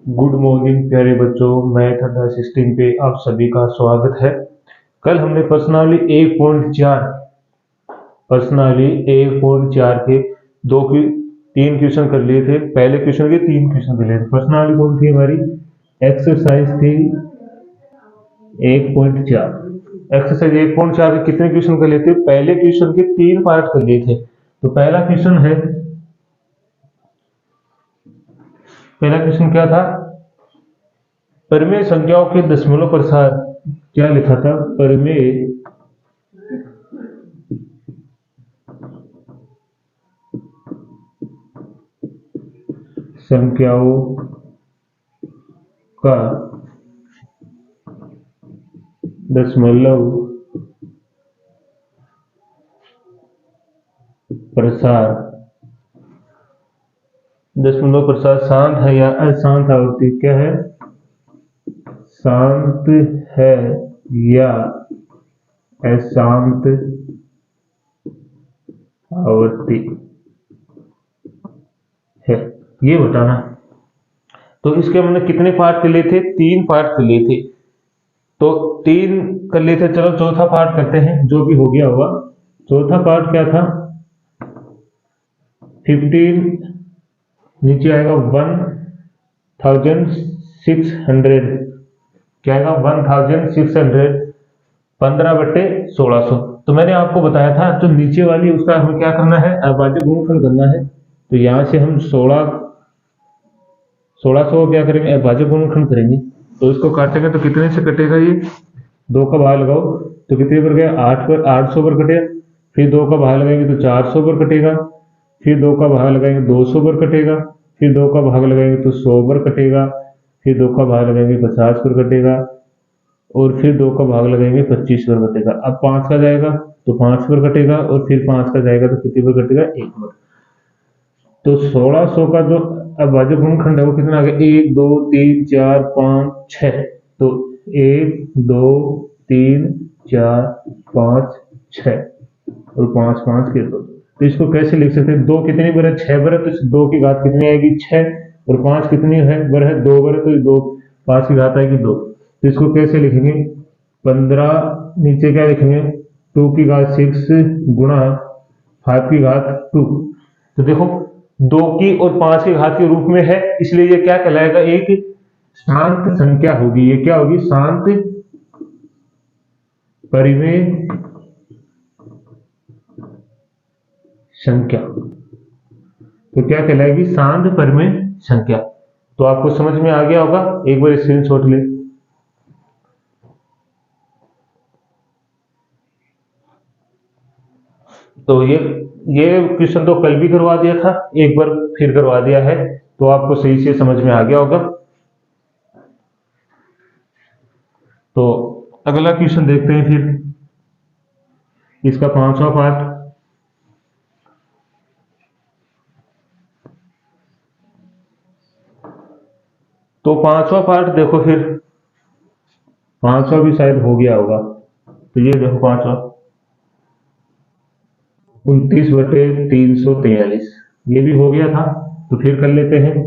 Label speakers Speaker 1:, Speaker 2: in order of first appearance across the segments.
Speaker 1: Good morning प्यारे बच्चों, math under 16 पे आप सभी का स्वागत है। कल हमने पर्सनली 1.4 के दो की तीन क्वेश्चन कर लिए थे। पहले क्वेश्चन के तीन क्वेश्चन कर लिए थे। पर्सनली कौन थी हमारी? एक्सरसाइज थी 1.4। एक्सरसाइज 1.4 के कितने क्वेश्चन कर लिए थे? पहले क्वेश्चन के तीन पार्ट कर लिए थे। तो पहला क्वेश्चन क्या था? परिमेय संख्याओं के दशमलव प्रसार। क्या लिखा था? परिमेय संख्याओं का दशमलव प्रसार। दशमलव प्रसार शांत है या अशांत आवृत्ति? क्या है? शांत है या अशांत आवृत्ति है, ये बताना। तो इसके हमने कितने पार्ट कर लिए थे? तीन पार्ट कर लिए थे। तो तीन कर लिए थे। चलो चौथा पार्ट करते हैं, जो भी हो गया होगा। चौथा पार्ट क्या था? 15, नीचे आएगा 1600। क्या आएगा? 1600, 15/1600। तो मैंने आपको बताया था, जो नीचे वाली उसका हमें क्या करना है? अभाज्य गुणनफल करना है। तो यहां से हम 1600 क्या करेंगे? अभाज्य गुणनखंड करेंगे। तो इसको काटेंगे तो कितने से कटेगा? ये दो का भाग लगाओ तो कितने पर गया? 8 पर, 800 पर कटेगा। फिर दो का भाग लगाएंगे तो 400 पर कटेगा। फिर दो का भाग लगाएंगे 200 पर कटेगा। फिर दो का भाग लगाएंगे तो 100 पर कटेगा। फिर दो का भाग लगाएंगे 50 पर कटेगा। और फिर दो का भाग लगाएंगे 25 पर कटेगा। अब 5 का जाएगा तो 5 पर कटेगा। और फिर 5 का जाएगा तो कितने पर कटेगा? 1 पर। तो 1600 का जो अभाज्य गुणनखंड है वो कितना आ गया? 1 2 3 4 5 6। तो 1 2 3 4 5 6 और 5 5 के 2। तो इसको कैसे लिख सकते हैं? दो कितनी बार है? 6 बार है। तो दो की घात कितनी आएगी? 6। और 5 कितनी है बार है? 2 बार है। तो दो 5 की घात आएगी 2। तो इसको कैसे लिखेंगे? 15, नीचे क्या लिखेंगे? 2 की घात 6 गुणा 5 की घात 2। तो देखो, 2 की और 5 की घात के रूप में है, इसलिए ये क्या कहलाएगा? एक शांत संख्या होगी। ये क्या होगी? शांत परिमेय संख्या। तो क्या कहलाएगी? शांत परिमेय संख्या। तो आपको समझ में आ गया होगा। एक बार स्क्रीनशॉट ले। तो ये क्वेश्चन तो कल भी करवा दिया था, एक बार फिर करवा दिया है, तो आपको सही से समझ में आ गया होगा। तो अगला क्वेश्चन देखते हैं फिर, इसका पांचवा पार्ट। तो पांचवा पार्ट देखो फिर, पांचवा भी शायद हो गया होगा। तो ये देखो पांचवा, 29/343, ये भी हो गया था। तो फिर कर लेते हैं।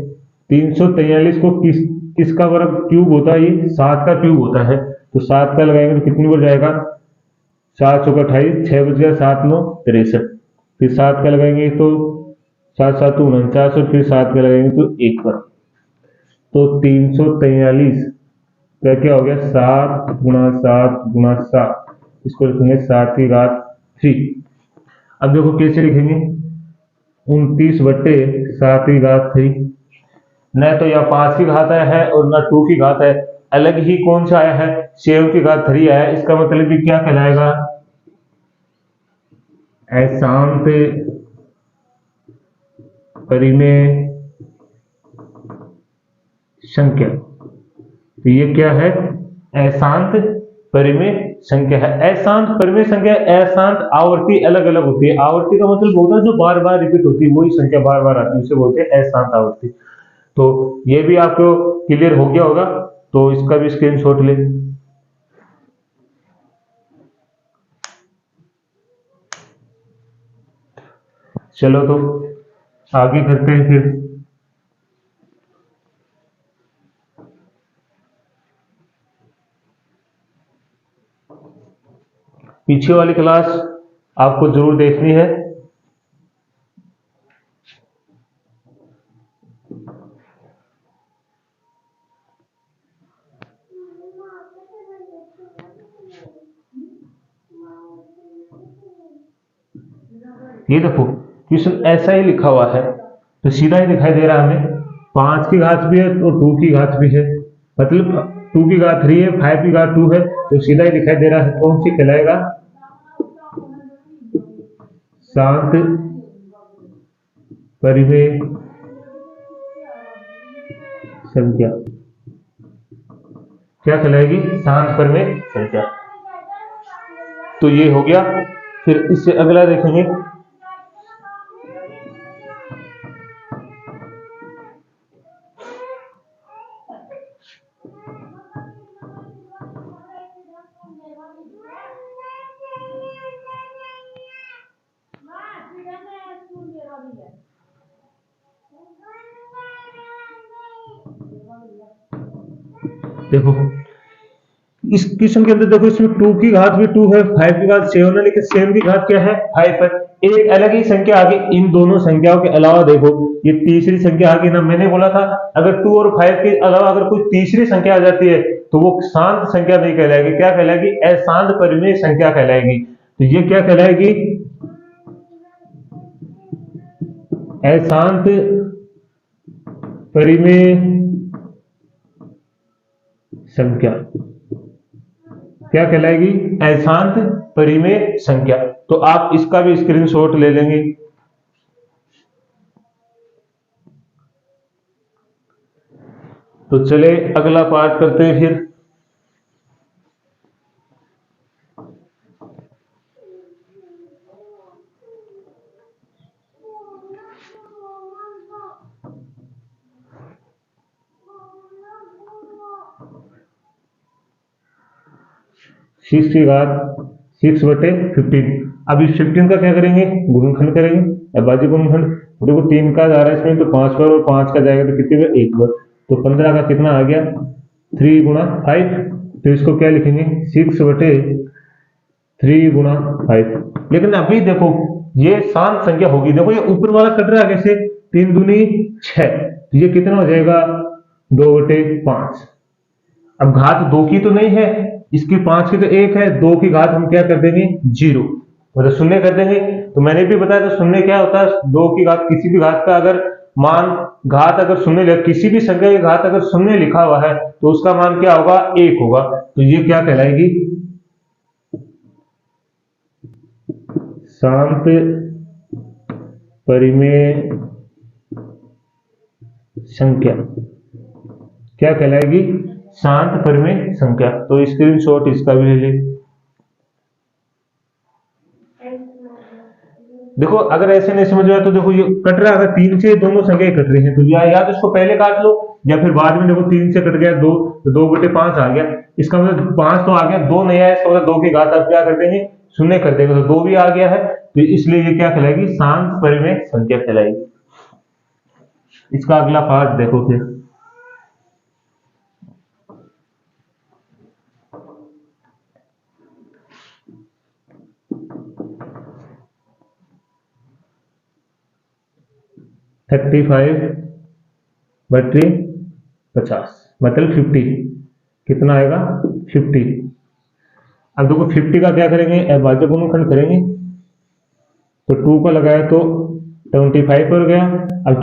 Speaker 1: 343 को किसका वर्ग क्यूब होता है? ये 7 का क्यूब होता है। तो 7 का लगाएंगे तो कितनी बार जाएगा? 7 चौका 28, 6 बच गया, 7 9 63। फिर 7 का लगाएंगे तो 7 7 49। और फिर 7 का लगाएंगे तो 1 पर। तो 343 का क्या हो गया? 7 × 7 × 7। इसको लिखेंगे 7 की घात 3। अब देखो कैसे लिखेंगे? 29/7 की घात 3। न तो यह 5 की घात आया है और न 2 की घात है। अलग ही कौन सा आया है? 7 की घात 3 आया है। इसका मतलब भी क्या कहलाएगा? अशांत परिमेय संख्या। तो ये क्या है? अशांत परिमेय संख्या है। अशांत परिमेय संख्या, अशांत आवर्ती अलग अलग होती है। आवर्ती का मतलब होता है जो बार बार रिपीट होती है, वही संख्या बार बार आती है, उसे बोलते हैं अशांत आवर्ती। तो ये भी आपको क्लियर हो गया होगा। तो इसका भी स्क्रीनशॉट ले। चलो तो आगे करते हैं फिर। पीछे वाली क्लास आपको जरूर देखनी है। ये देखो क्वेश्चन ऐसा ही लिखा हुआ है तो सीधा ही दिखाई दे रहा है हमें, 5 की घात भी है और 2 की घात भी है, मतलब 2 की घात 3 है, 5 की घात 2 है, तो सीधा ही दिखाई दे रहा है। कौन सी कहलाएगा? शांत परिमेय संख्या। क्या कहलाएगी? शांत परिमेय संख्या। तो ये हो गया। फिर इससे अगला देखेंगे, देखो इस क्वेश्चन के अंदर देखो, इसमें 2 की घात भी 2 है, 5 की घात 7 है, लेकिन 7 की घात क्या है? 5 है। एक अलग ही संख्या आ गई इन दोनों संख्याओं के अलावा। देखो ये तीसरी संख्या आ गई ना, मैंने बोला था अगर 2 और 5 के अलावा अगर कोई तीसरी संख्या आ जाती है तो वो शांत संख्या नहीं कहलाएगी। क्या कहलाएगी? अशांत परिमेय संख्या कहलाएगी। तो ये क्या कहलाएगी? अशांत परिमेय संख्या। क्या कहलाएगी? अशांत परिमेय संख्या। तो आप इसका भी स्क्रीनशॉट ले लेंगे। तो चले अगला पार्ट करते हैं फिर। सिक्स की घात 6/15। अब इस 15 का क्या करेंगे? गुणनखंड करेंगे, अभाज्य गुणनखंड। देखो 3 का जा रहा है इसमें तो 5 बार, और 5 का जाएगा तो कितने बार? 1 बार। तो 15 का कितना आ गया? 3 गुणा 5। तो इसको क्या लिखेंगे? 6/3 गुणा 5। लेकिन अभी देखो ये शांत संख्या होगी। देखो ये ऊपर वाला कट रहा है कैसे? 3 दूनी 6, तो ये कितना हो जाएगा? 2/5। अब घात 2 की तो नहीं है, इसकी 5 की तो 1 है, 2 की घात हम क्या कर देंगे? 0, मतलब शून्य कर देंगे। तो मैंने भी बताया था शून्य क्या होता है? 2 की घात किसी भी घात का अगर मान घात अगर शून्य, किसी भी संख्या की घात अगर शून्य लिखा हुआ है तो उसका मान क्या होगा? 1 होगा। तो ये क्या कहलाएगी? शांत परिमेय संख्या। क्या कहलाएगी? शांत परिमेय संख्या। तो स्क्रीनशॉट इसका भी ले ले। देखो अगर ऐसे नहीं समझ में आया तो देखो ये कट रहा है, अगर 3 से दोनों संख्या कट रही हैं तो या तो इसको पहले काट लो या फिर बाद में। देखो 3 से कट गया 2, तो 2/5 आ गया। इसका मतलब 5 तो आ गया, 2 नहीं आया, इसका मतलब 2 की घात आप क्या कर देंगे? शून्य कर देंगे, तो 2 भी आ गया है। तो इसलिए ये क्या कहलाएगी? शांत परिमेय संख्या कहलाएगी। इसका अगला पार्ट देखो फिर। थर्टी 35/50 मतलब 50। कितना आएगा? 50। अब देखो 50 का क्या करेंगे? अभाज्य गुणनखंड करेंगे। तो 2 का लगाया तो 25 पर गया। अब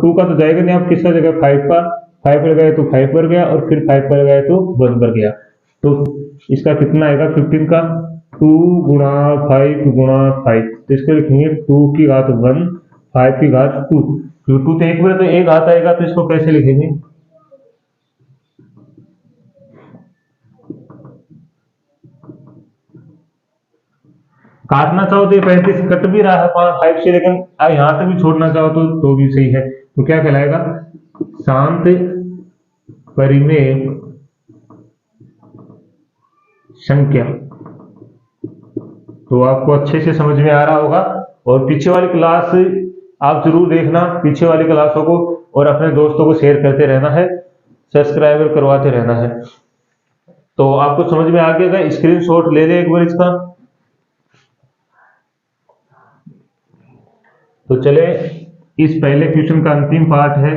Speaker 1: 2 का तो जाएगा नहीं, अब किसका जगह? 5 का। 5 पर गया तो 5 पर गया, और फिर 5 पर गया तो 1 पर गया। तो इसका कितना आएगा 15 का? 2 गुणा 5 गुणा 5। तो इसको लिखेंगे 2 की घात 1, 5 की घात 2। 2 तो एक बार तो एक घात आएगा, तो इसको कैसे लिखेंगे? काटना चाहो तो ये 35 कट भी रहा है 5 से, लेकिन यहां तक भी छोड़ना चाहो तो भी सही है। तो क्या कहलाएगा? शांत परिमेय संख्या। तो आपको अच्छे से समझ में आ रहा होगा। और पीछे वाली क्लास आप जरूर देखना, पीछे वाली क्लासों को, और अपने दोस्तों को शेयर करते रहना है, सब्सक्राइबर करवाते रहना है। तो आपको समझ में आ गया? स्क्रीनशॉट ले ले एक बार इसका। तो चले इस पहले क्वेश्चन का अंतिम पार्ट है।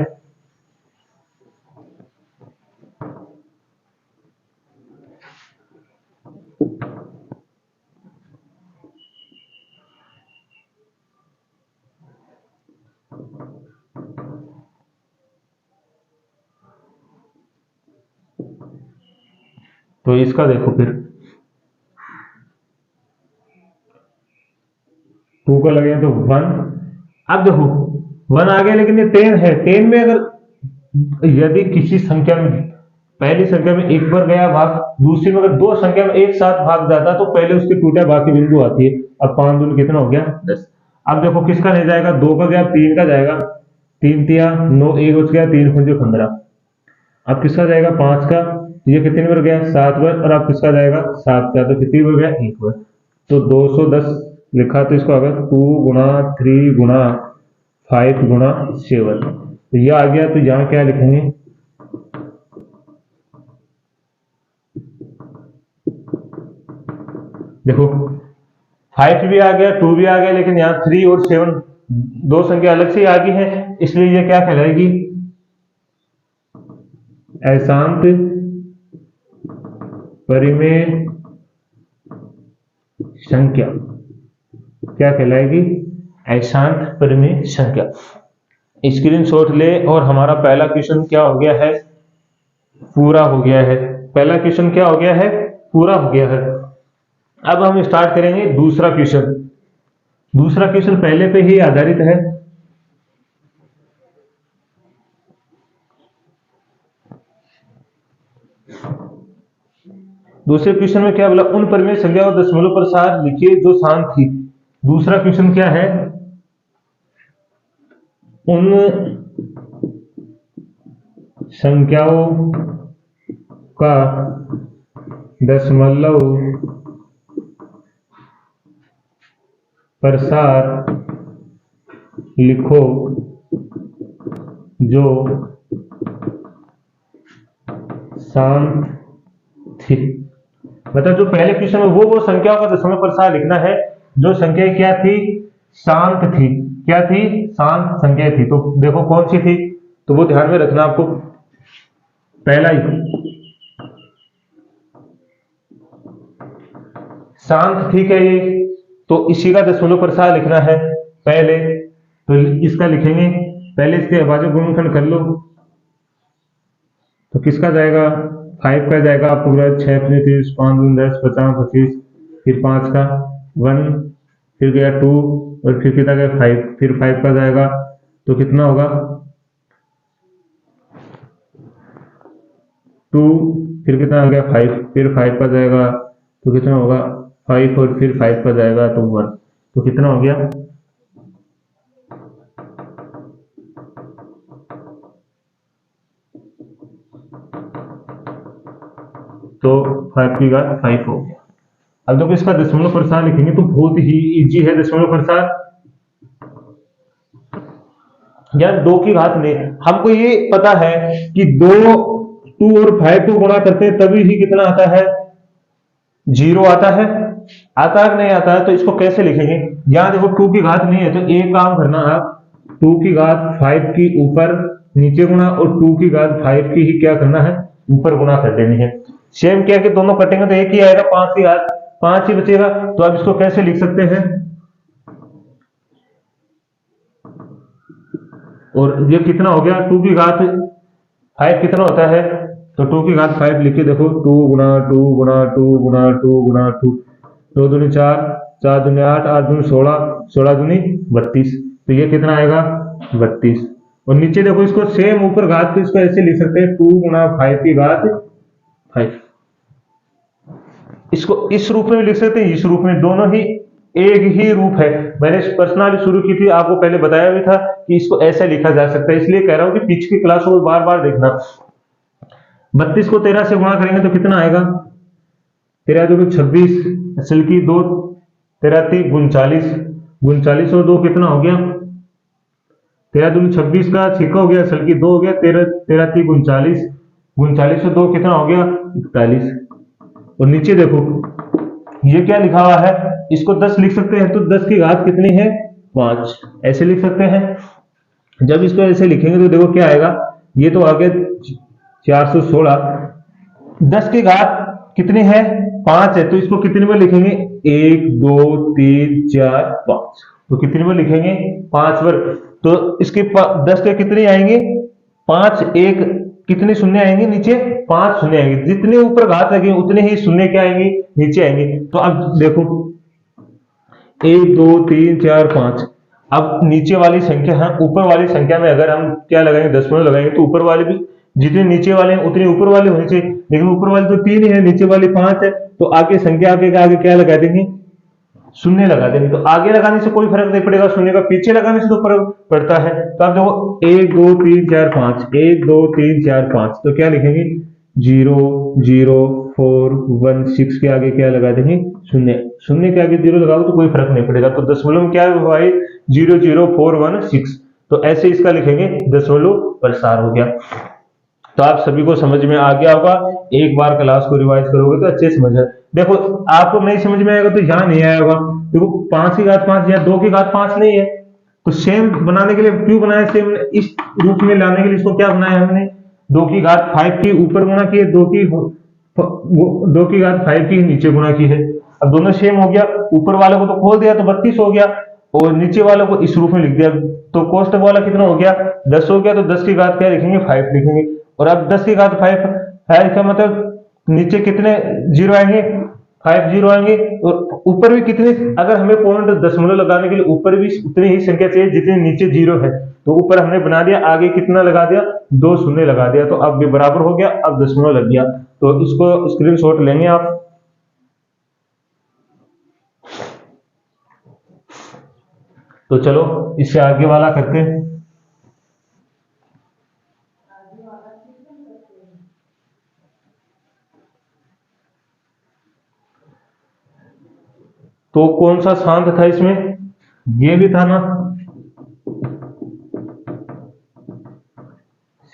Speaker 1: तो इसका देखो फिर 2 का लगेगा तो 1। अब देखो 1 आ गया, लेकिन ये 10 है। 10 में अगर यदि किसी संख्या में, पहली संख्या में एक बार गया भाग, दूसरी में अगर दो संख्या में एक साथ भाग जाता तो पहले उसकी टूटा बाकी बिंदु आती है। अब 5 दूनी कितना हो गया 10। अब देखो किसका नहीं जाएगा, 2 का गया, 3 का जाएगा, 3 तिया 9, 1 बच गया, 3 पंजे 15। अब किसका जाएगा 5 का, ये कितने बार गया 7 बार, और अब किसका जाएगा 7 का, तो कितनी बार गया 1 बार। तो 210 लिखा, तो इसको अगर 2 गुणा 3 गुणा 5 गुणा 7, तो ये आ गया। तो यहाँ क्या लिखेंगे, देखो 5 भी आ गया, 2 भी आ गया, लेकिन यहाँ 3 और 7 दो संख्या अलग से आ गई है, इसलिए ये क्या कहलाएगी, अशांत परिमेय संख्या। क्या कहलाएगी, अशांत परिमेय संख्या। स्क्रीनशॉट ले, और हमारा पहला क्वेश्चन क्या हो गया है, पूरा हो गया है। पहला क्वेश्चन क्या हो गया है, पूरा हो गया है। अब हम स्टार्ट करेंगे दूसरा क्वेश्चन। दूसरा क्वेश्चन पहले पे ही आधारित है। दूसरे क्वेश्चन में क्या बोला, उन परिमेय संख्या को दशमलव प्रसार लिखिए जो शांत थी। दूसरा क्वेश्चन क्या है, उन संख्याओं का दशमलव प्रसार लिखो जो शांत थी। मतलब जो पहले क्वेश्चन में वो संख्याओं का दशमलव प्रसार लिखना है जो संख्या क्या थी, शांत थी। क्या थी, शांत संख्या थी। तो देखो कौन सी थी, तो वो ध्यान में रखना आपको। पहला ही शांत, ठीक है ये, तो इसी का दशमलव प्रसार लिखना है पहले। तो इसका लिखेंगे, पहले इसके अभाज्य गुणनखंड कर लो। तो किसका जाएगा, 5 का जाएगा आपको, 6 30 5 दूनी 10 50 25, फिर 5 का 1, फिर गया 2, और फिर कितना गया 5, फिर 5 का जाएगा, तो कितना होगा 2, फिर कितना आ गया 5, फिर 5 का जाएगा, तो कितना होगा 5, और फिर 5 का जाएगा तो 1, तो कितना हो गया, तो 5 की घात 5 हो गया। अब देखो इसका दशमलव प्रसार लिखेंगे तो बहुत ही इजी है दशमलव प्रसार। यार 2 की घात नहीं, हमको ये पता है कि 2 और 5 को गुणा करते हैं तभी ही कितना आता है, 0 आता है। आता है नहीं आता है, तो इसको कैसे लिखेंगे, यहां देखो 2 की घात नहीं है, तो एक काम करना आप, 2 की घात 5 की ऊपर नीचे गुणा, और 2 की घात 5 की ही क्या करना है, ऊपर गुणा कर देनी है। सेम क्या कि दोनों कटेंगे तो एक ही आएगा, 5 की घात 5 ही बचेगा। तो अब इसको कैसे लिख सकते हैं, और ये कितना हो गया, 2 की घात 5 कितना होता है, तो 2 की घात 5 लिखिए। देखो 2 गुणा 2 गुणा 2 गुणा 2 गुणा 2, 2 दूनी 4, 4 दूनी 8, 8 दूनी 16, 16 दूनी 32, तो ये कितना आएगा 32। और नीचे देखो इसको सेम ऊपर घात, तो इसको ऐसे लिख सकते हैं 2 गुणा 5 की घात 5। इसको इस रूप में लिख सकते हैं, इस रूप में, दोनों ही एक ही रूप है। मैंने पर्सनली शुरू की थी, आपको पहले बताया भी था कि इसको ऐसे लिखा जा सकता है, इसलिए कह रहा हूं कि पिछली की क्लासों को बार बार देखना। 32 को 13 से गुणा करेंगे तो कितना आएगा, 13 2 26, असल की 2, 13 3 39, 39 और 2 कितना हो गया, 13 2 26 का छिक्का हो गया, असल की 2 हो गया, 13 13 3 39, 39 और 2 कितना हो गया 41। और नीचे देखो ये क्या लिखा हुआ है, इसको 10 लिख सकते हैं, तो 10 की घात कितनी है 5 ऐसे लिख सकते हैं। जब इसको ऐसे लिखेंगे तो देखो क्या आएगा, ये तो आ गया 416। 10 की घात कितनी है, 5 है, तो इसको कितने में लिखेंगे, 1 2 3 4 5, तो कितने में लिखेंगे, 5 बार। तो इसके 10 के कितने आएंगे, 5, एक कितने शून्य आएंगे नीचे, 5 शून्य आएंगे, जितने ऊपर घात लगे उतने ही शून्य क्या आएंगे, नीचे आएंगे। तो अब देखो 1 2 3 4 5, अब नीचे वाली संख्या है, ऊपर वाली संख्या में अगर हम क्या लगाएंगे, दशमलव लगाएंगे, तो ऊपर वाले भी जितने नीचे वाले हैं उतने ऊपर वाले होने चाहिए, लेकिन ऊपर वाले तो 3 ही है, नीचे वाले 5 है, तो आगे संख्या आगे क्या लगा देंगे, शून्य लगा देंगे। तो आगे लगाने से कोई फर्क नहीं पड़ेगा शून्य का, पीछे लगाने से तो फर्क पड़ता है। तो आप देखो 1 2 3 4 5, 1 2 3 4 5, तो क्या लिखेंगे, 0 0 4 1 6 के आगे क्या लगा देंगे, शून्य। शून्य के आगे 0 लगाओ तो कोई फर्क नहीं पड़ेगा। तो दशमलव में क्या हुआ है, 0 0 4 1 6, तो ऐसे इसका लिखेंगे, दशमलव प्रसार हो गया। तो आप सभी को समझ में आ गया होगा, एक बार क्लास को रिवाइज करोगे तो अच्छे समझ है। देखो आपको नहीं समझ में आएगा तो यहाँ नहीं आया होगा, देखो 5 की घात 5 या 2 की घात 5 नहीं है, तो सेम बनाने के लिए क्यों बनाया, सेम इस रूप में लाने के लिए इसको क्या बनाया हमने, 2 की घात 5 की ऊपर गुणा की है, 2 की घात 5 की नीचे गुणा की है। अब दोनों सेम हो गया, ऊपर वाले को तो खोल दिया तो 32 हो गया, और नीचे वाले को इस रूप में लिख दिया, तो कोष्टक वाला कितना हो गया, 10 हो गया, तो 10 की घात क्या लिखेंगे, 5 लिखेंगे। और अब 10 की घात 5 है, इसका मतलब नीचे कितने जीरो आएंगे, 5 जीरो आएंगे, और ऊपर भी कितने, अगर हमें पॉइंट दशमलव लगाने के लिए ऊपर भी उतनी ही संख्या चाहिए जितनी नीचे जीरो है, तो ऊपर हमने बना दिया, आगे कितना लगा दिया, 2 शून्य लगा दिया, तो अब ये बराबर हो गया, अब दशमलव लग गया। तो इसको स्क्रीनशॉट लेंगे आप। तो चलो इससे आगे वाला करते हैं। तो कौन सा शांत था इसमें, ये भी था ना,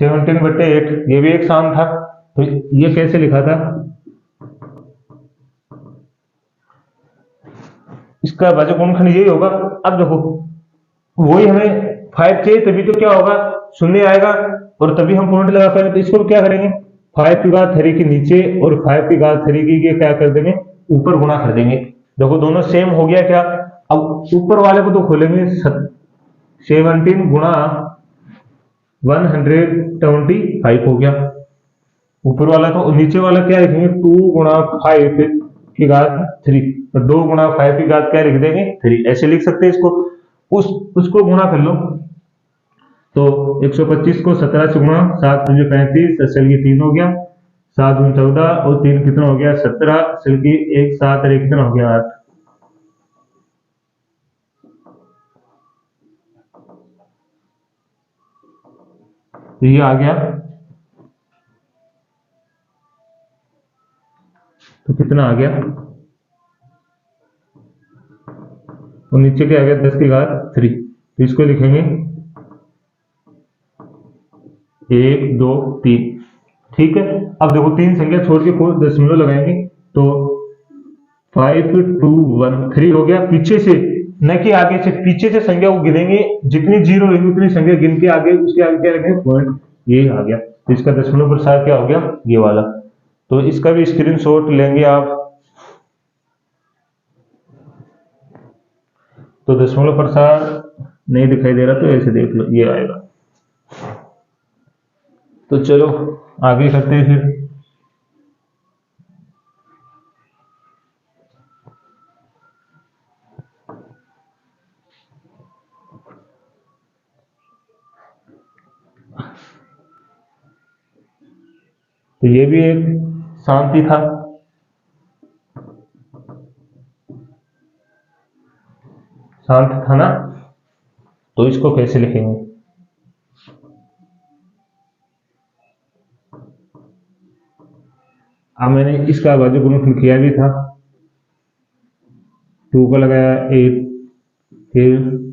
Speaker 1: 17/8, ये भी एक शांत था। तो ये कैसे लिखा था, इसका भाजक गुणनखंड यही होगा। अब देखो वही हमें 5 चाहिए, तभी तो क्या होगा, शून्य आएगा, और तभी हम पॉइंट लगा पाएंगे। तो इसको क्या करेंगे, 5 की घात 3 के नीचे और 5 की घात 3 की क्या कर देंगे, ऊपर गुणा कर देंगे। देखो दोनों सेम हो गया क्या, अब ऊपर वाले को तो खोलेंगे, 17 गुणा 125 हो गया ऊपर वाला, तो नीचे वाला क्या लिखेंगे, 2 गुणा 5 की घात 3, तो 2 गुणा 5 की घात क्या लिख देंगे, 3, ऐसे लिख सकते हैं इसको। उसको गुणा कर लो, तो 125 को 17 से गुणा, 7 दूनी 35, असल की 3 हो गया, 7 दूनी 14 और 3 कितना हो गया, 17, असल की 1 7 और 1 कितना हो गया, 8। तो ये आ गया, तो कितना आ गया, और नीचे क्या आ गया, 10 की घात 3, तो इसको लिखेंगे 1 2 3, ठीक है। अब देखो तीन संख्या छोड़ के कोई दशमलव लगाएंगे, तो 5 2 1 3 हो गया, पीछे से न कि आगे से, पीछे से संख्या को गिनेंगे, जितनी जीरो रहेगी उतनी संख्या गिन के आगे, उसके आगे क्या रखेंगे, पॉइंट, ये आ गया। तो इसका दशमलव प्रसार क्या हो गया, ये वाला। तो इसका भी स्क्रीनशॉट लेंगे आप। तो दशमलव प्रसार नहीं दिखाई दे रहा, तो ऐसे देख लो, ये आएगा। तो चलो आगे करते हैं फिर। तो ये भी एक शांति था, शांत था ना। तो इसको कैसे लिखेंगे, अब मैंने इसका भाज्य गुणनखंड किया भी था, 2 को लगाया 8, फिर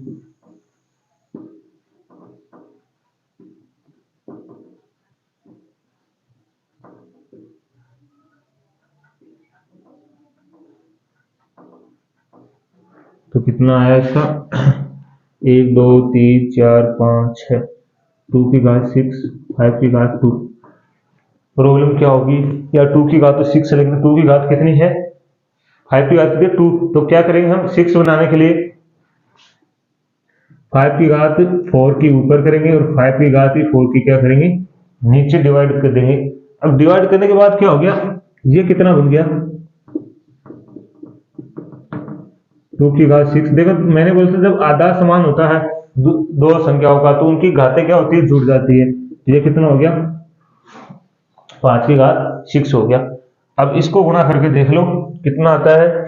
Speaker 1: तो कितना आया इसका, 1 2 3 4 5 6, 2 की घात 6, 5 की घात 2। प्रॉब्लम क्या होगी, या 2 की घात तो 6 है लेकिन 2 की घात कितनी है, 5 की घात कितनी है 2। तो क्या करेंगे हम 6 बनाने के लिए 5 की घात 4 की ऊपर करेंगे और 5 की घात 4 की क्या करेंगे, नीचे डिवाइड कर देंगे। अब डिवाइड करने के बाद क्या हो गया, ये कितना बन गया, 2 की घात 6। देखो मैंने बोला था जब आधा समान होता है दो संख्याओं का तो उनकी घातें क्या होती है, जुड़ जाती है। तो ये कितना हो गया, 5 की घात 6 हो गया। अब इसको गुणा करके देख लो कितना आता है,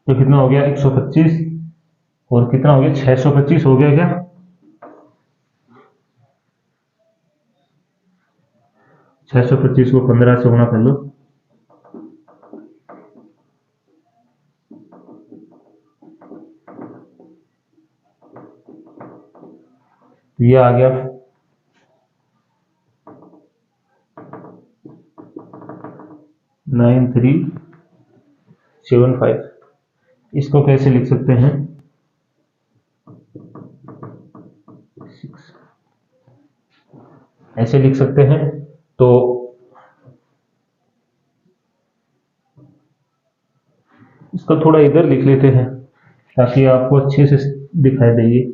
Speaker 1: तो कितना हो गया 125 और कितना हो गया 625 हो गया क्या, 625 को 15 से गुणा कर लो, ये आ गया 9375। इसको कैसे लिख सकते हैं, ऐसे लिख सकते हैं। तो इसको थोड़ा इधर लिख लेते हैं ताकि आपको अच्छे से दिखाई दे ये।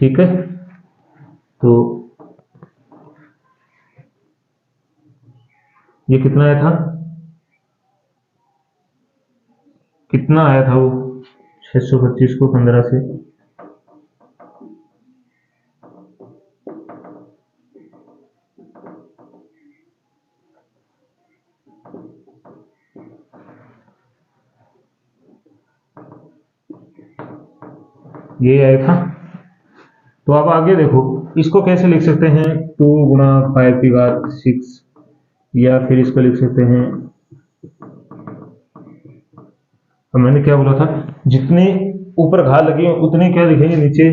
Speaker 1: ठीक है, तो ये कितना आया था, कितना आया था वो 625 को 15 से, ये आया था। तो अब आगे देखो इसको कैसे लिख सकते हैं, 2 गुणा 5 की घात 6, या फिर इसको लिख सकते हैं, तो मैंने क्या बोला था, जितने ऊपर घात लगी है उतने क्या लिखेंगे नीचे,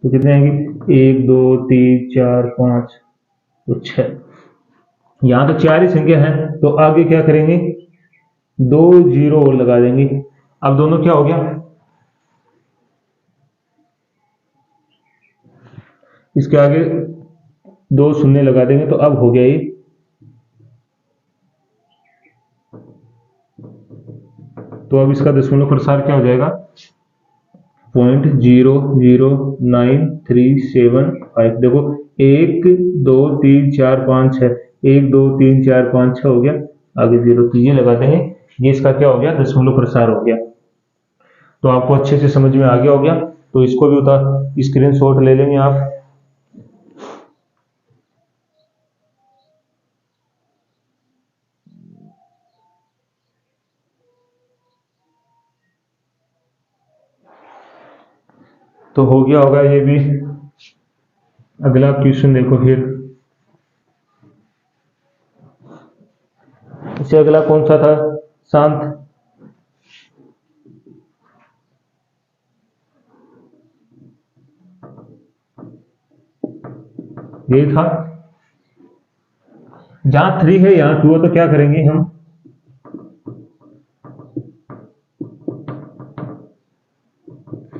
Speaker 1: तो कितने आएंगे 1 2 3 4 5 तो 6। यहाँ तो 4 ही संख्या है तो आगे क्या करेंगे, 2 जीरो और लगा देंगे। अब दोनों क्या हो गया, इसके आगे 2 शून्य लगा देंगे तो अब हो गया ये, तो अब इसका दशमलव प्रसार क्या हो जाएगा, 0.00937 देखो 1 2 3 4 5 6, 1 2 3 4 5 6 हो गया, आगे 0 तो ये लगा देंगे, ये इसका क्या हो गया, दशमलव प्रसार हो गया। तो आपको अच्छे से समझ में आ गया हो गया, तो इसको भी उतार स्क्रीनशॉट ले लेंगे आप। तो हो गया होगा ये भी। अगला क्वेश्चन देखो फिर, इससे अगला कौन सा था, शांत, यही था। जहां 3 है यहाँ 2 है तो क्या करेंगे हम,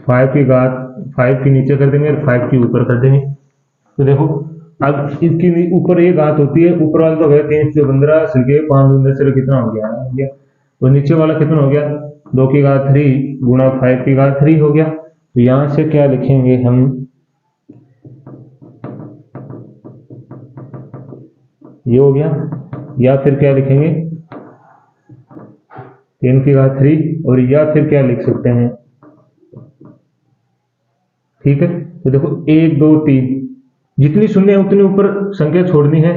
Speaker 1: फाइव की घात 5 की नीचे कर देंगे और 5 की ऊपर कर देंगे। तो देखो अब इसकी ऊपर एक घात होती है, ऊपर वाला तो गया 3 से 15 सिलके 5 से कितना हो गया, तो नीचे वाला कितना हो गया, 2 की घात 3 गुणा 5 की घात 3 हो गया। तो यहां से क्या लिखेंगे हम, ये हो गया, या फिर क्या लिखेंगे 3 की घात 3, और या फिर क्या लिख सकते हैं, ठीक है। तो देखो 1 2 3 जितनी शून्य है उतनी ऊपर संख्या छोड़नी है,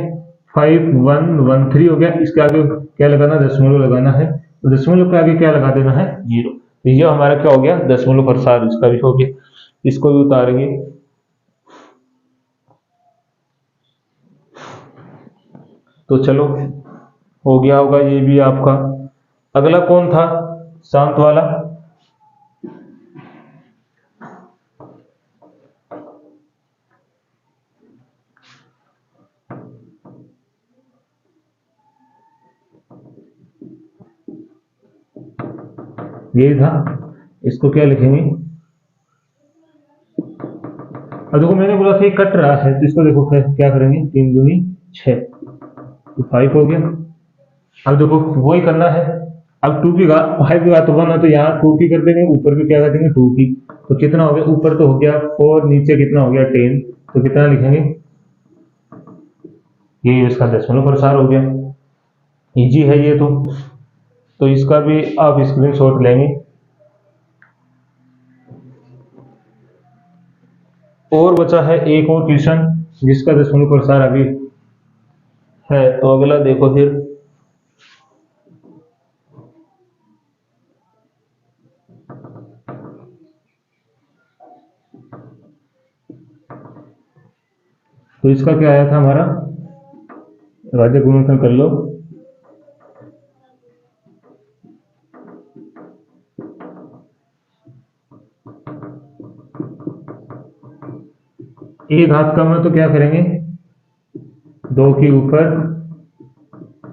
Speaker 1: 5 1 1 3 हो गया, इसके आगे क्या लगाना, दशमलव लगाना है, तो दशमलव के आगे क्या लगा देना है, 0। तो ये हमारा क्या हो गया, दशमलव प्रसार इसका भी हो गया। इसको भी उतारेंगे, तो चलो हो गया होगा ये भी आपका। अगला कौन था शांत वाला? यही था। इसको क्या लिखेंगे? अब देखो मैंने बोला था ये कट रहा है, तो इसको देखो क्या करेंगे, 3 दूनी 6, तो 5 हो गया। अब देखो वही करना है। अब 2 की घात 5 की घात 1 है, तो यहाँ 2 की कर देंगे, ऊपर भी क्या कर देंगे 2 की। तो कितना हो गया, ऊपर तो हो गया 4, नीचे कितना हो गया 10, तो कितना लिखेंगे, ये इसका दशमलव प्रसार हो गया। इजी है ये तो इसका भी आप स्क्रीनशॉट लेंगे। और बचा है एक और क्वेश्चन जिसका दशमलव प्रसार अभी है, तो अगला देखो फिर। तो इसका क्या आया था हमारा, राज्य गुणनखंड कर लो। ए घात कम है तो क्या करेंगे, 2 के ऊपर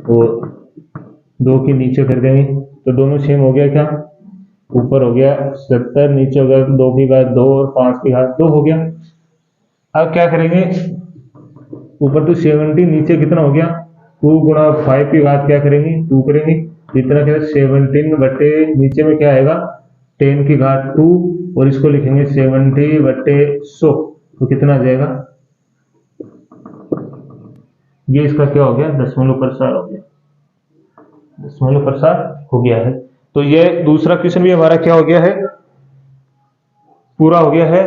Speaker 1: और 2 के नीचे कर देंगे, तो दोनों सेम हो गया। क्या ऊपर हो गया 70, नीचे हो गया 2 की घात 2 और 5 की घात 2 हो गया। अब क्या करेंगे, ऊपर तो 70, नीचे कितना हो गया 2 गुणा 5 की घात क्या करेंगे 2 करेंगे, इतना क्या 17 बटे नीचे में क्या आएगा 10 की घात 2, और इसको लिखेंगे 70 बटे 100, तो कितना आ जाएगा, ये इसका क्या हो गया दशमलव प्रसार हो गया, दशमलव प्रसार हो गया है। तो ये दूसरा क्वेश्चन भी हमारा क्या हो गया है, पूरा हो गया है,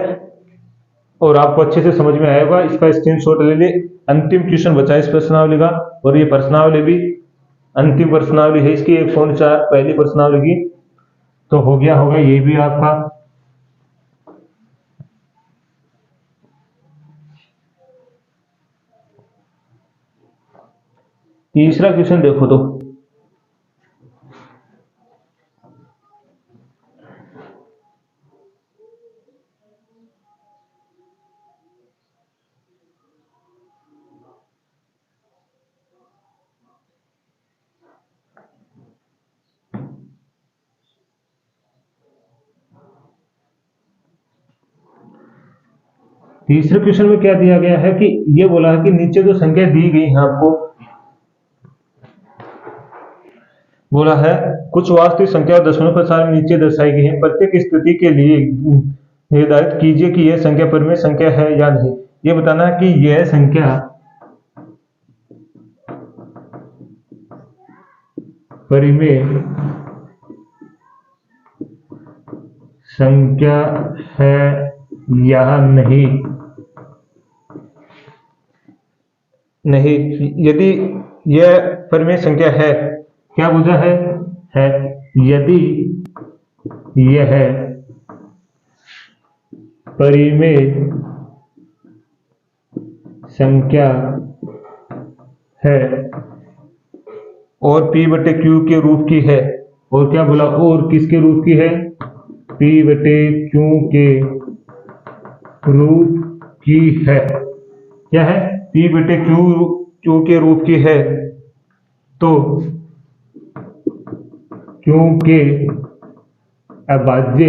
Speaker 1: और आपको अच्छे से समझ में आएगा। इसका स्क्रीनशॉट ले लिए। अंतिम क्वेश्चन बचा है इस प्रश्नावली का, और ये प्रश्नावली भी अंतिम प्रश्नावली है इसकी, 1/4 पहली प्रश्नावली की, तो हो गया होगा ये भी आपका। तीसरा क्वेश्चन देखो तो, तीसरे क्वेश्चन में क्या दिया गया है कि ये बोला है कि नीचे जो संख्या दी गई है आपको, बोला है कुछ वास्तविक संख्या दशमलव प्रसार में नीचे दर्शाई गई है, प्रत्येक स्थिति के लिए निर्धारित कीजिए कि यह संख्या परिमेय संख्या है या नहीं। ये बताना है कि यह संख्या परिमेय संख्या है या नहीं। यदि यह परिमेय संख्या है, क्या पूछा है यदि यह परिमेय संख्या है और P बटे Q के रूप की है, और क्या बोला, और किसके रूप की है, P बटे Q के रूप की है। क्या है, P बटे Q के रूप की है, तो Q के अभाज्य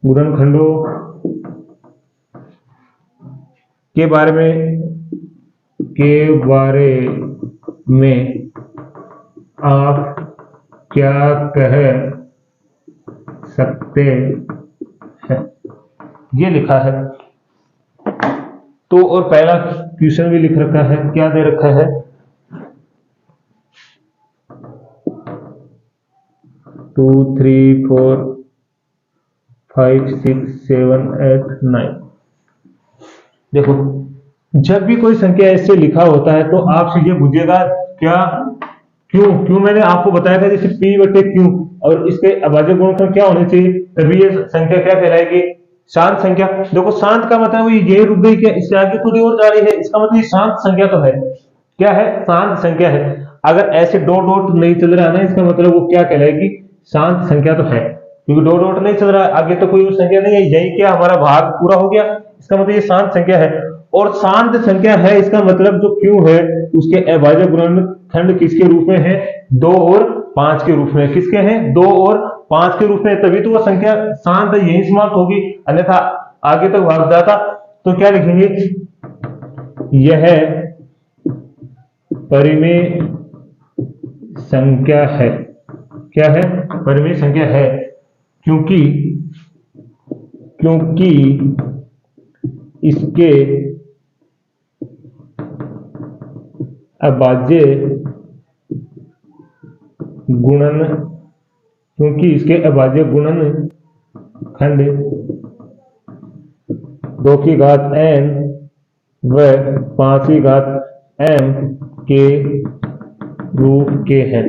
Speaker 1: गुणनखंडों के बारे में आप क्या कह सकते हैं, ये लिखा है। तो और पहला क्वेश्चन भी लिख रखा है, क्या दे रखा है, 2 3 4 5 6 7 8 9। देखो जब भी कोई संख्या ऐसे लिखा होता है तो आपसे ये पूछेगा क्या क्यों मैंने आपको बताया था, जैसे P बटे Q और इसके अभाज्य गुणनखंड क्या होने चाहिए, तभी ये संख्या क्या कहलाएगी शांत संख्या, देखो शांत का मतलब ये रुक गई क्या, इससे आगे थोड़ी और जा रही है, इसका मतलब ये शांत संख्या तो है, क्या है, शांत संख्या है। अगर ऐसे डॉट डॉट नहीं चल रहा है ना, इसका मतलब वो क्या कहलाएगी, शांत संख्या तो है, क्योंकि डॉट डॉट नहीं चल रहा है, आगे तो कोई और संख्या नहीं है, यही क्या हमारा भाग पूरा हो गया, इसका मतलब ये शांत संख्या है। और शांत संख्या है इसका मतलब जो क्यों है, उसके अभाज्य गुणनखंड किसके रूप में है, 2 और 5 के रूप में, किसके हैं, 2 और 5 के रूप में, तभी तो वो संख्या शांत है, यही समाप्त होगी, अन्यथा आगे तक भाग जाता। तो क्या लिखेंगे, यह परिमेय संख्या है, क्या है, परिमेय संख्या है, क्योंकि क्योंकि इसके अभाज्य गुणन, क्योंकि इसके अभाज्य गुणनखंड 2 की घात n व 5 की घात m के रूप के हैं।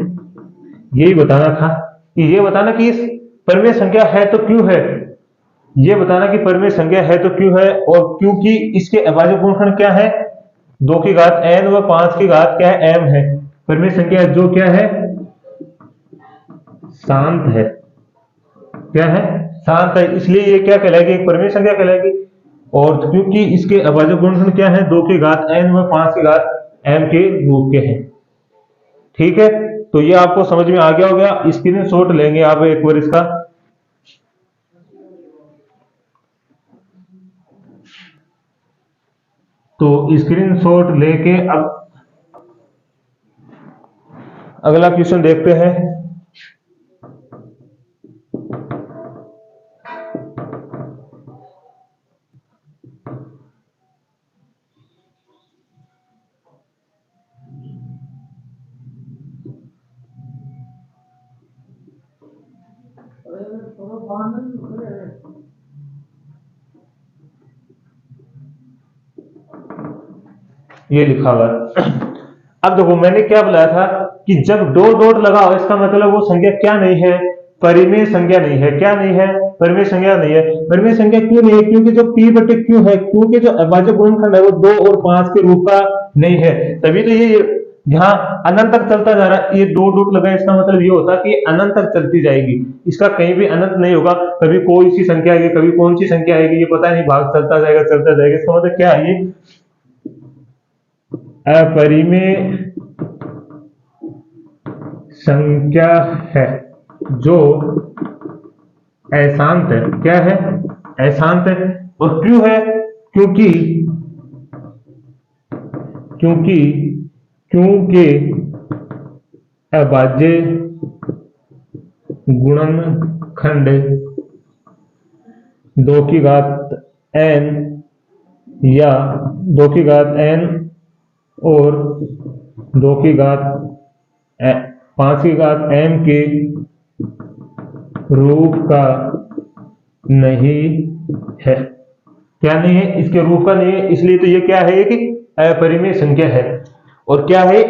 Speaker 1: यही बताना था, कि ये बताना कि इस परिमेय संख्या है तो क्यों है, ये बताना कि परिमेय संख्या है तो क्यों है, और क्योंकि इसके अभाज्य गुणनखंड क्या है, 2 की घात n व 5 की घात क्या है, m है, परिमेय संख्या जो क्या है, शांत है, क्या है, शांत है, इसलिए ये क्या कहलाएगी, एक परिमेय संख्या कहलाएगी। और क्योंकि इसके अभाज्य गुणनखंड क्या है, 2 की घात n व 5 की घात m के रूप के हैं। ठीक है, तो ये आपको समझ में आ गया हो गया, स्क्रीनशॉट लेंगे आप एक बार इसका। तो स्क्रीनशॉट लेके अब अगला क्वेश्चन देखते हैं। ये लिखा हुआ अब देखो मैंने क्या बताया था कि जब दो डॉट लगा हो इसका मतलब वो संख्या क्या नहीं है, परिमेय संख्या नहीं है, क्या नहीं है, परिमेय संख्या नहीं है। परिमेय संख्या क्यों नहीं है, क्योंकि जो p बटे q है, क्योंकि जो अभाज्य गुणनखंड है वो 2 और 5 के रूप का नहीं है, तभी तो ये यहाँ अनंत तक चलता जा रहा है। ये दो डॉट लगा इसका मतलब ये होता है कि अनंत तक चलती जाएगी, इसका कहीं भी अनंत नहीं होगा, कभी कोई सी संख्या आएगी, कभी कौन सी संख्या आएगी, ये पता नहीं, भाग चलता जाएगा चलता जाएगा। इसका मतलब क्या है, ये अपरिमेय संख्या है जो अशांत है, क्या है, अशांत है। और क्यों है, क्योंकि क्योंकि क्योंकि अभाज्य गुणनखंड 2 की घात n या 2 की घात n और 2 की घात 5 की घात m के रूप का नहीं है, क्या नहीं है, इसके रूप का नहीं है, इसलिए तो ये क्या है कि अपरिमेय संख्या है। और क्या है,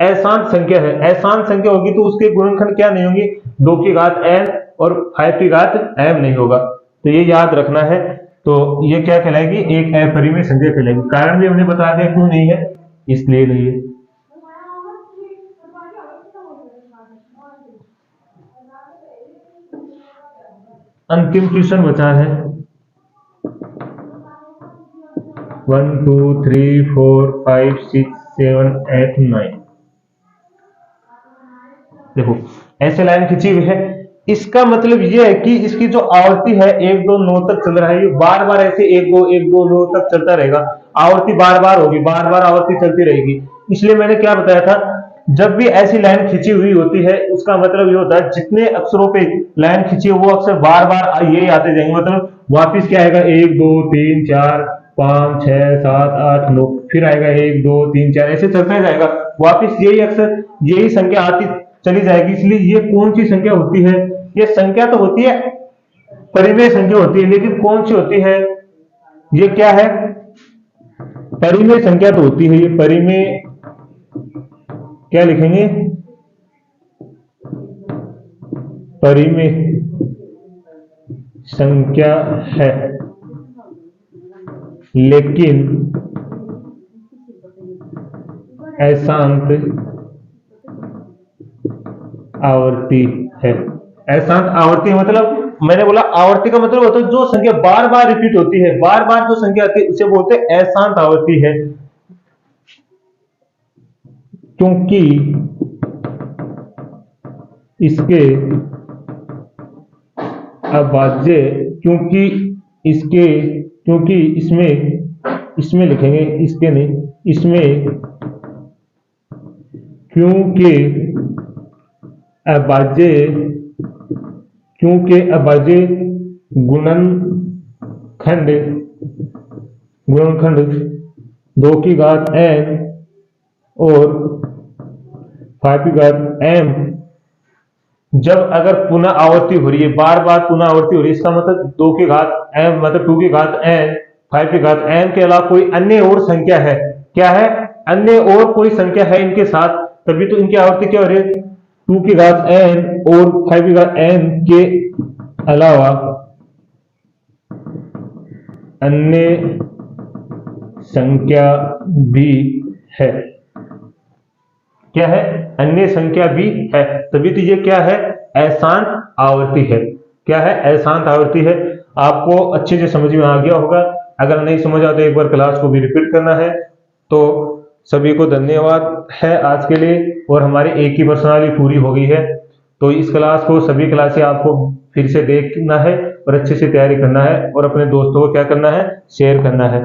Speaker 1: अशांत संख्या है, अशांत संख्या होगी तो उसके गुणनखंड क्या नहीं होंगे, 2 की घात n और 5 की घात m नहीं होगा, तो ये याद रखना है। तो ये क्या कहलाएगी, एक अपरिमेय संख्या कहलाएगी। कारण भी हमने बता दिया क्यों नहीं है, इसलिए नहीं है। अंतिम क्वेश्चन बचा है 1 2 3 4 5 6 7 8 9। देखो ऐसे लाइन खींची हुई है, इसका मतलब ये है कि इसकी जो आवृत्ति है 1 2 9 तक चल रहा है, ये बार बार ऐसे 1 2 9 तक चलता रहेगा, आवृत्ति बार बार होगी, बार बार आवृत्ति चलती रहेगी। इसलिए मैंने क्या बताया था, जब भी ऐसी लाइन खींची हुई होती है उसका मतलब ये होता है जितने अक्षरों पे लाइन खींची है वो अक्षर बार बार ये आते जाएंगे, मतलब वापिस क्या आएगा, 1 2 3 4 5 6 7 8 9, फिर आएगा 1 2 3 4, ऐसे चलता जाएगा, वापिस यही अक्षर यही संख्या आती चली जाएगी। इसलिए ये कौन सी संख्या होती है, ये संख्या तो होती है, परिमेय संख्या होती है, लेकिन कौन सी होती है, ये क्या है, परिमेय संख्या तो होती है, ये परिमेय क्या लिखेंगे, परिमेय संख्या है। लेकिन अशांत आवर्ती है। अशांत आवर्ती मतलब, मैंने बोला आवर्ती का मतलब होता है जो संख्या बार बार रिपीट होती है, बार बार जो संख्या आती है उसे बोलते हैं अशांत आवर्ती है। क्योंकि इसके अभाज्य, क्योंकि इसमें लिखेंगे, इसके नहीं, इसमें क्योंकि अभाज्य गुणनखंड 2 की घात n और 5 की घात m जब अगर पुनः आवर्ती हो रही है, बार बार पुनः आवर्ती हो रही है, इसका मतलब 2 की घात m मतलब 2 की घात n, 5 की घात m के अलावा कोई अन्य और संख्या है। क्या है? अन्य और कोई संख्या है इनके साथ, तभी तो इनकी आवर्ती क्या हो रही है? 2 की घात n और 5 की घात n के अलावा अन्य संख्या भी है। क्या है? अन्य संख्या भी है, तभी तो ये क्या है? अशांत आवर्ती है। क्या है? अशांत आवर्ती है। आपको अच्छे से समझ में आ गया होगा। अगर नहीं समझ आता एक बार क्लास को भी रिपीट करना है। तो सभी को धन्यवाद है आज के लिए, और हमारी एक ही प्रश्नावली पूरी हो गई है। तो इस क्लास को, सभी क्लासें आपको फिर से देखना है और अच्छे से तैयारी करना है, और अपने दोस्तों को क्या करना है? शेयर करना है।